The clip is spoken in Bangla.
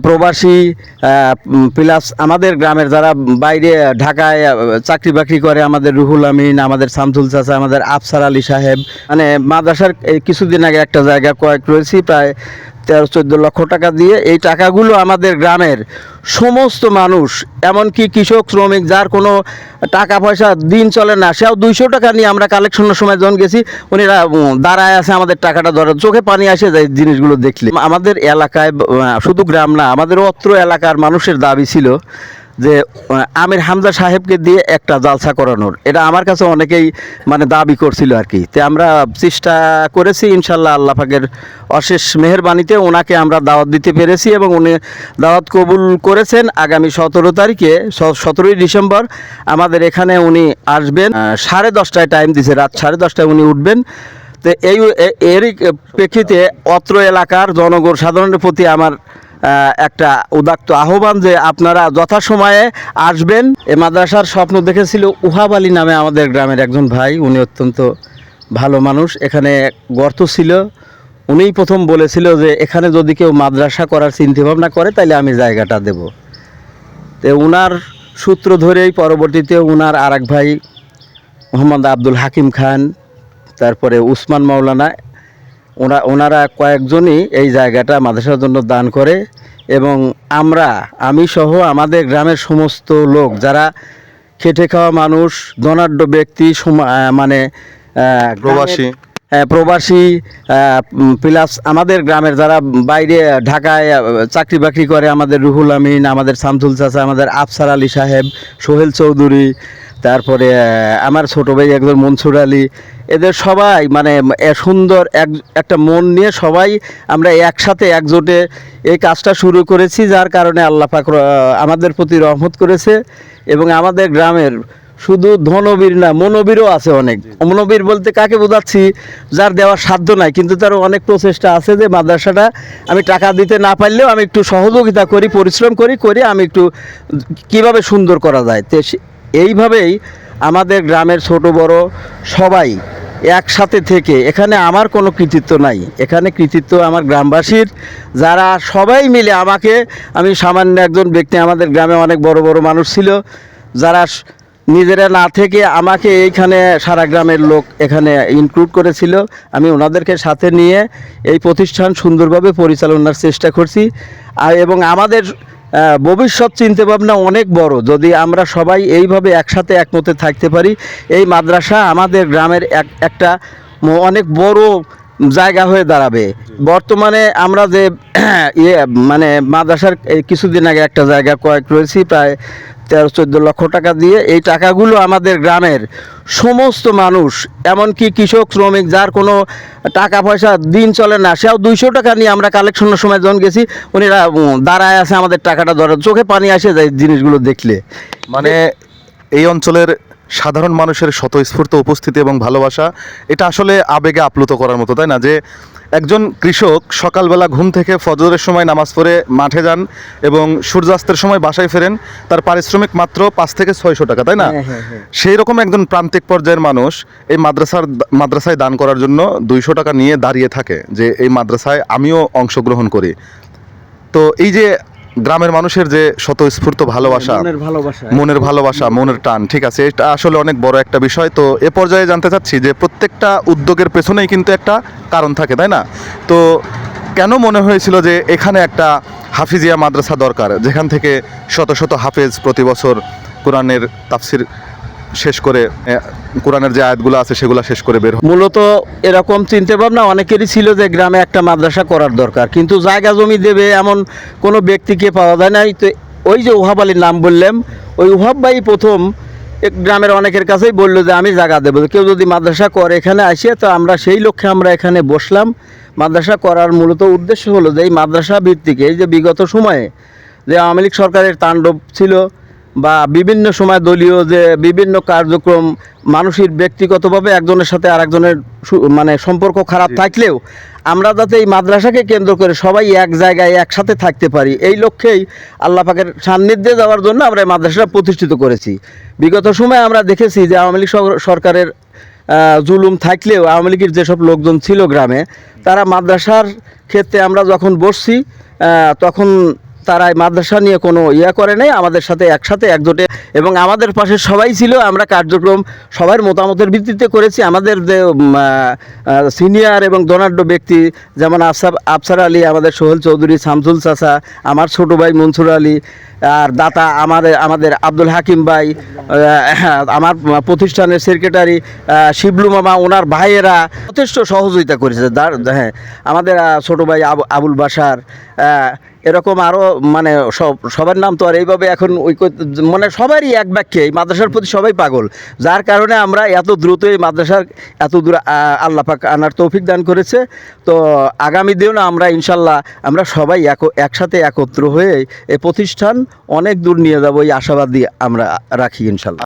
প্রবাসী প্লাস আমাদের গ্রামের যারা বাইরে ঢাকায় চাকরি বাকরি করে, আমাদের রুহুল আমিন, আমাদের শামসুল চাচা, আমাদের আফসার আলী সাহেব, মানে মাদ্রাসার এই কিছুদিন আগে একটা জায়গা ক্রয় করেছি প্রায় 13-14 লক্ষ টাকা দিয়ে। এই টাকাগুলো আমাদের গ্রামের সমস্ত মানুষ, এমনকি কৃষক শ্রমিক যার কোনো টাকা পয়সা দিন চলে না, সেও 200 টাকা নিয়ে আমরা কালেকশনের সময় যখন গেছি, উনিরা দাঁড়ায় আছে আমাদের টাকাটা ধরে, চোখে পানি আসে যায় জিনিসগুলো দেখলে। আমাদের এলাকায় শুধু গ্রাম না, আমাদের অত্র এলাকার মানুষের দাবি ছিল যে আমির হামজা সাহেবকে দিয়ে একটা জালসা করানোর। এটা আমার কাছে অনেকেই মানে দাবি করছিল আর কি। তো আমরা চেষ্টা করেছি, ইনশাল্লাহ আল্লাহ পাকের অশেষ মেহেরবানিতে ওনাকে আমরা দাওয়াত দিতে পেরেছি এবং উনি দাওয়াত কবুল করেছেন। আগামী 17 তারিখে 17ই ডিসেম্বর আমাদের এখানে উনি আসবেন। 10:30টায় টাইম দিয়েছে, রাত 10:30টায় উনি উঠবেন। তো এরই প্রেক্ষিতে অত্র এলাকার জনগণ সাধারণের প্রতি আমার একটা উদাত্ত আহ্বান যে আপনারা যথাসময়ে আসবেন। এ মাদ্রাসার স্বপ্ন দেখেছিল উহাব আলী নামে আমাদের গ্রামের একজন ভাই, উনি অত্যন্ত ভালো মানুষ। এখানে গর্ত ছিল, উনিই প্রথম বলেছিল যে এখানে যদি কেউ মাদ্রাসা করার চিন্তাভাবনা করে তাহলে আমি জায়গাটা দেব। তো ওনার সূত্র ধরেই পরবর্তীতে ওনার আর এক ভাই মোহাম্মদ আব্দুল হাকিম খান, তারপরে উসমান মাওলানা, ওনারা কয়েকজনই এই জায়গাটা মাদ্রাসার জন্য দান করে। এবং আমি সহ আমাদের গ্রামের সমস্ত লোক যারা খেটে খাওয়া মানুষ, ধনাঢ্য ব্যক্তি, মানে প্রবাসী প্লাস আমাদের গ্রামের যারা বাইরে ঢাকায় চাকরি বাকরি করে, আমাদের রুহুল আমিন, আমাদের শামসুল চাচা, আমাদের আফসার আলী সাহেব, সোহেল চৌধুরী, তারপরে আমার ছোটো ভাই একজন মনসুর আলী, এদের সবাই মানে সুন্দর একটা মন নিয়ে সবাই আমরা একসাথে একজোটে এই কাজটা শুরু করেছি, যার কারণে আল্লাহ পাক আমাদের প্রতি রহমত করেছে। এবং আমাদের গ্রামের শুধু ধনবীর না, মনোবীরও আছে অনেক। মনোবীর বলতে কাকে বোঝাচ্ছি? যার দেওয়ার সাধ্য নাই কিন্তু তার অনেক প্রচেষ্টা আছে যে মাদ্রাসাটা আমি টাকা দিতে না পারলেও আমি একটু সহযোগিতা করি, পরিশ্রম করি আমি একটু কিভাবে সুন্দর করা যায়। তো এইভাবেই আমাদের গ্রামের ছোট বড় সবাই একসাথে থেকে, এখানে আমার কোনো কৃতিত্ব নাই, এখানে কৃতিত্ব আমার গ্রামবাসীর, যারা সবাই মিলে আমি সামান্য একজন ব্যক্তি, আমাদের গ্রামে অনেক বড় বড় মানুষ ছিল যারা নিজেরা না থেকে আমাকে এইখানে সারা গ্রামের লোক এখানে ইনক্লুড করেছিল। আমি ওনাদেরকে সাথে নিয়ে এই প্রতিষ্ঠান সুন্দরভাবে পরিচালনার চেষ্টা করছি। এবং আমাদের ভবিষ্যৎ চিন্তাভাবনা অনেক বড়, যদি আমরা সবাই এইভাবে একসাথে একমতে থাকতে পারি। এই মাদ্রাসা আমাদের গ্রামের একটা অনেক বড় জায়গা হয়ে দাঁড়াবে। বর্তমানে আমরা যে মানে মাদ্রাসার এই কিছুদিন আগে একটা জায়গা ক্রয় করেছি প্রায় 13-14 লক্ষ টাকা দিয়ে। এই টাকাগুলো আমাদের গ্রামের সমস্ত মানুষ, এমনকি কৃষক শ্রমিক যার কোনো টাকা পয়সা দিন চলে না, সেও 200 টাকা নিয়ে আমরা কালেকশনের সময় যখন গেছি, উনিরা দাঁড়ায় আছে আমাদের টাকাটা ধরে, চোখে পানি আসে যায় জিনিসগুলো দেখলে। মানে এই অঞ্চলের সাধারণ মানুষের স্বতঃস্ফূর্ত উপস্থিতি এবং ভালোবাসা, এটা আসলে আবেগে আপ্লুত করার মতো, তাই না? যে একজন কৃষক সকালবেলা ঘুম থেকে ফজরের সময় নামাজ পড়ে মাঠে যান এবং সূর্যাস্তের সময় বাসায় ফেরেন, তার পারিশ্রমিক মাত্র 5 থেকে 600 টাকা, তাই না? সেই রকম একজন প্রান্তিক পর্যায়ের মানুষ এই মাদ্রাসায় দান করার জন্য 200 টাকা নিয়ে দাঁড়িয়ে থাকে যে এই মাদ্রাসায় আমিও অংশগ্রহণ করি। তো এই যে গ্রামের মানুষের যে স্বতঃস্ফূর্ত ভালোবাসা, মনের ভালোবাসা, মনের টান, ঠিক আছে, এটা আসলে অনেক বড় একটা বিষয়। তো এ পর্যায়ে জানতে চাচ্ছি যে প্রত্যেকটা উদ্যোগের পেছনেই কিন্তু একটা কারণ থাকে, তাই না? তো কেন মনে হয়েছিল যে এখানে একটা হাফিজিয়া মাদ্রাসা দরকার, যেখান থেকে শত শত হাফেজ প্রতি বছর কোরআনের তাফসির শেষ করে, কোরআনের যে আয়াতগুলো আছে সেগুলো শেষ করে বের? মূলত এরকম চিন্তাভাবনা অনেকেরই ছিল যে গ্রামে একটা মাদ্রাসা করার দরকার, কিন্তু জায়গা জমি দেবে এমন কোনো ব্যক্তিকে পাওয়া যায় নাই। তো ওই যে উহাব আলীর নাম বললাম, ওই উহাব ভাই প্রথম গ্রামের অনেকের কাছেই বললো যে আমি জায়গা দেবো, কেউ যদি মাদ্রাসা করে এখানে আসে। তো আমরা সেই লক্ষ্যে আমরা এখানে বসলাম। মাদ্রাসা করার মূলত উদ্দেশ্য হলো যে এই মাদ্রাসা ভিত্তিক, এই যে বিগত সময়ে যে আওয়ামী লীগ সরকারের তাণ্ডব ছিল বা বিভিন্ন সময় দলীয় যে বিভিন্ন কার্যক্রম, মানুষের ব্যক্তিগতভাবে একজনের সাথে আরেকজনের মানে সম্পর্ক খারাপ থাকলেও আমরা যাতে এই মাদ্রাসাকে কেন্দ্র করে সবাই এক জায়গায় একসাথে থাকতে পারি, এই লক্ষ্যেই আল্লাহ পাকের সান্নিধ্যে যাওয়ার জন্য আমরা এই মাদ্রাসাটা প্রতিষ্ঠিত করেছি। বিগত সময়ে আমরা দেখেছি যে আওয়ামী লীগ সরকারের জুলুম থাকলেও আওয়ামী লীগের যেসব লোকজন ছিল গ্রামে, তারা মাদ্রাসার ক্ষেত্রে আমরা যখন বসছি তখন তারা এই মাদ্রাসা নিয়ে কোনো ইয়া করে নাই, আমাদের সাথে একসাথে একজোটে এবং আমাদের পাশে সবাই ছিল। আমরা কার্যক্রম সবার মতামতের ভিত্তিতে করেছি। আমাদের যে সিনিয়র এবং ধনাঢ্য ব্যক্তি যেমন আফসার আলী, আমাদের সোহেল চৌধুরী, শামসুল চাচা, আমার ছোটো ভাই মনসুর আলী, আর দাতা আমাদের আব্দুল হাকিম ভাই, আমার প্রতিষ্ঠানের সেক্রেটারি শিবলু মামা, ওনার ভাইয়েরা যথেষ্ট সহযোগিতা করেছে। হ্যাঁ, আমাদের ছোটো ভাই আবুল বাশার, এরকম আরও মানে সবার নাম তো আর এইভাবে এখন মানে সবারই এক বাক্যে এই মাদ্রাসার প্রতি সবাই পাগল, যার কারণে আমরা এত দ্রুত এই মাদ্রাসার এত দূর আল্লাহ পাক আনার তৌফিক দান করেছে। তো আগামী দিনও আমরা ইনশাল্লাহ আমরা সবাই একসাথে একত্র হয়ে এই প্রতিষ্ঠান অনেক দূর নিয়ে যাব, এই আশাবাদী আমরা রাখি ইনশাল্লাহ।